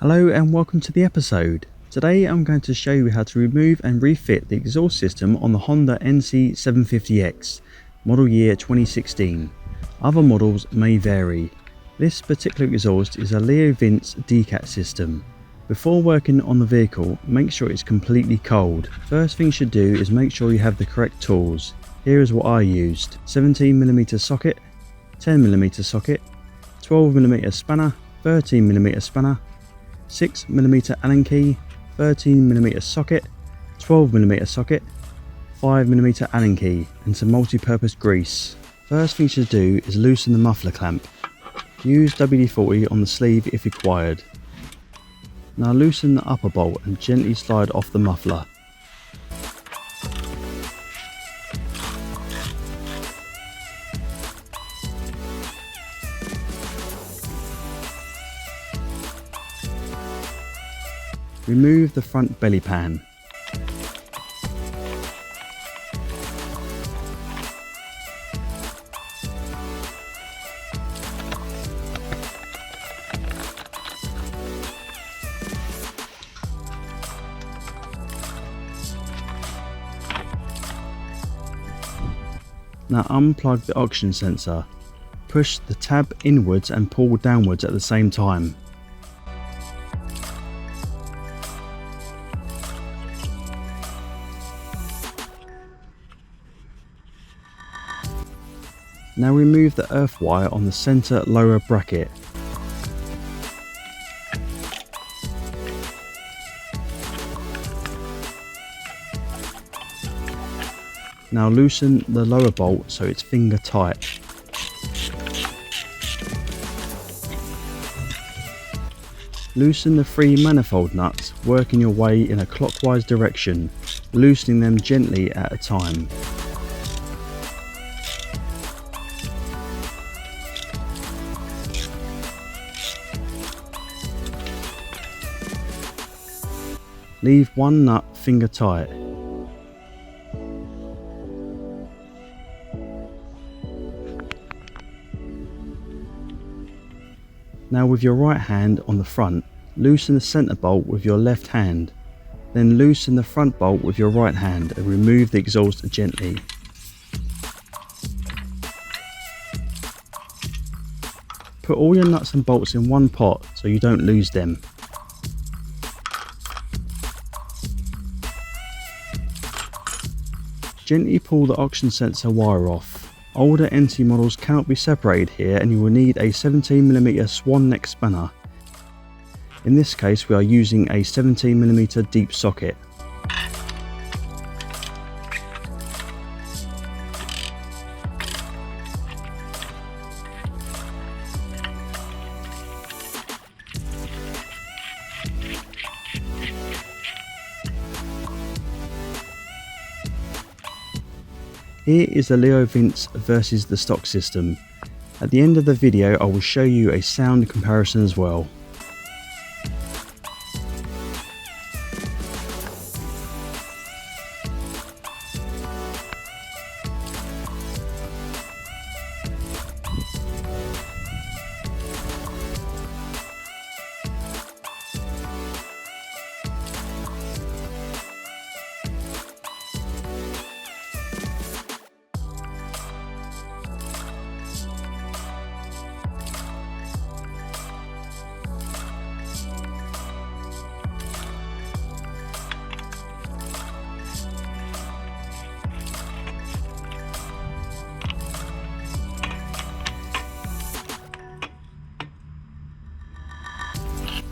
Hello and welcome to the episode. Today I'm going to show you how to remove and refit the exhaust system on the Honda NC750X, model year 2016. Other models may vary. This particular exhaust is a LeoVince Decat system. Before working on the vehicle, make sure it's completely cold. First thing you should do is make sure you have the correct tools. Here is what I used: 17mm socket, 10mm socket, 12mm spanner, 13mm spanner, 6mm Allen key, 13mm socket, 12mm socket, 5mm Allen key, and some multi-purpose grease. First thing you should do is loosen the muffler clamp. Use WD-40 on the sleeve if required. Now loosen the upper bolt and gently slide off the muffler. Remove the front belly pan. Now unplug the oxygen sensor. Push the tab inwards and pull downwards at the same time. Now remove the earth wire on the center lower bracket. Now loosen the lower bolt so it's finger tight. Loosen the 3 manifold nuts, working your way in a clockwise direction, loosening them gently at a time. Leave one nut finger tight. Now with your right hand on the front, loosen the centre bolt with your left hand. Then loosen the front bolt with your right hand and remove the exhaust gently. Put all your nuts and bolts in one pot so you don't lose them. Gently pull the oxygen sensor wire off. Older NC models cannot be separated here and you will need a 17mm swan neck spanner. In this case we are using a 17mm deep socket. Here is the LeoVince versus the stock system. At the end of the video I will show you a sound comparison as well.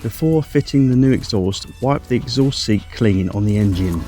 Before fitting the new exhaust, wipe the exhaust seat clean on the engine.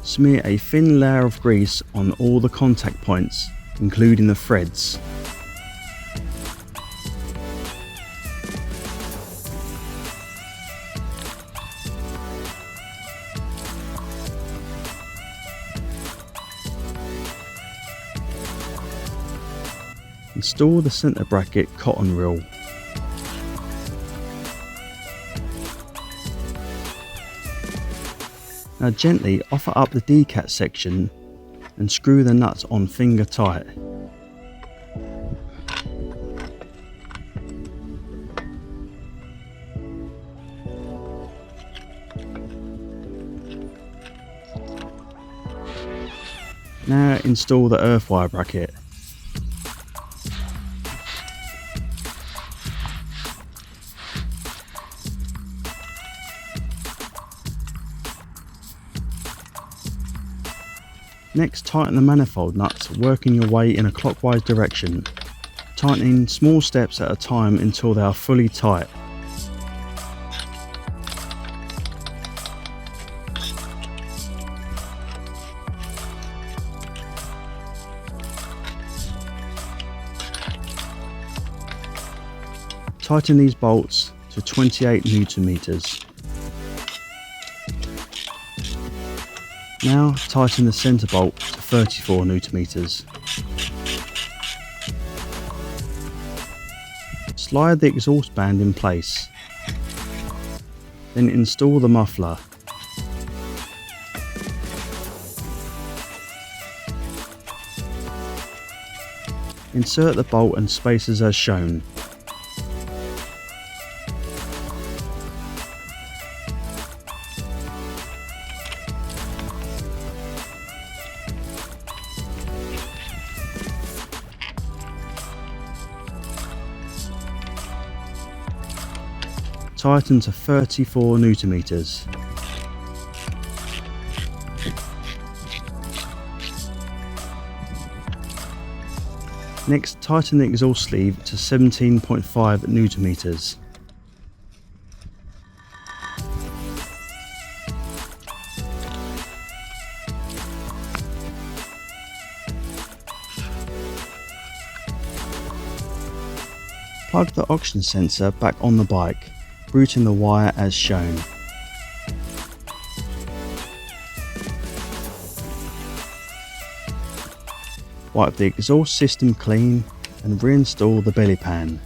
Smear a thin layer of grease on all the contact points, including the threads. Install the centre bracket cotton reel. Now gently offer up the Decat section and screw the nuts on finger tight. Now install the earth wire bracket. Next, tighten the manifold nuts, working your way in a clockwise direction, tightening small steps at a time until they are fully tight. Tighten these bolts to 28 Newton meters. Now tighten the centre bolt to 34 Newton meters. Slide the exhaust band in place. Then install the muffler. Insert the bolt and spacers as shown. Tighten to 34 Newton meters. Next, tighten the exhaust sleeve to 17.5 Newton meters. Plug the oxygen sensor back on the bike, routing the wire as shown. Wipe the exhaust system clean and reinstall the belly pan.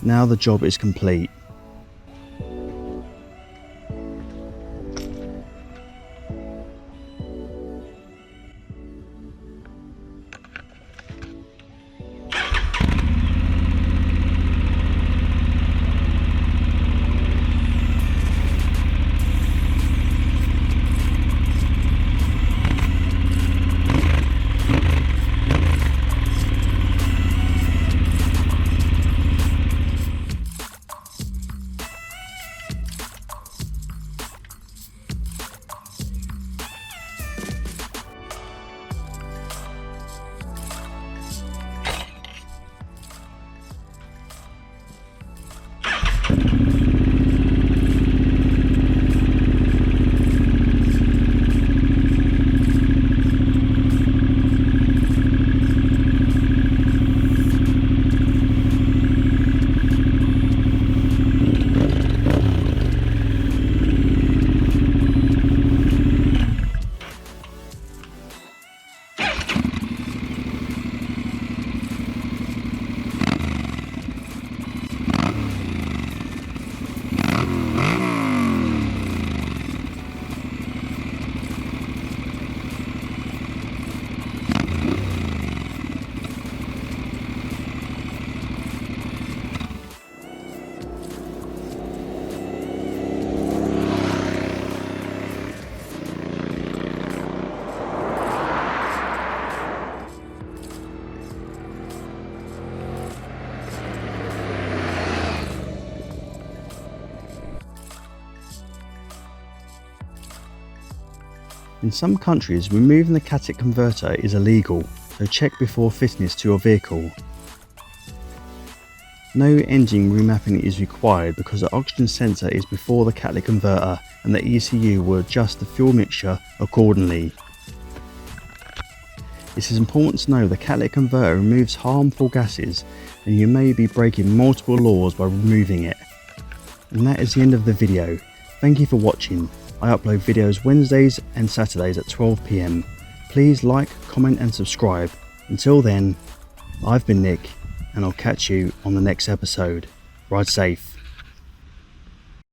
Now the job is complete. In some countries, removing the catalytic converter is illegal, so check before fitting this to your vehicle. No engine remapping is required because the oxygen sensor is before the catalytic converter and the ECU will adjust the fuel mixture accordingly. It is important to know the catalytic converter removes harmful gases and you may be breaking multiple laws by removing it. And that is the end of the video. Thank you for watching. I upload videos Wednesdays and Saturdays at 12 PM. Please like, comment and subscribe. Until then, I've been Nick and I'll catch you on the next episode. Ride safe.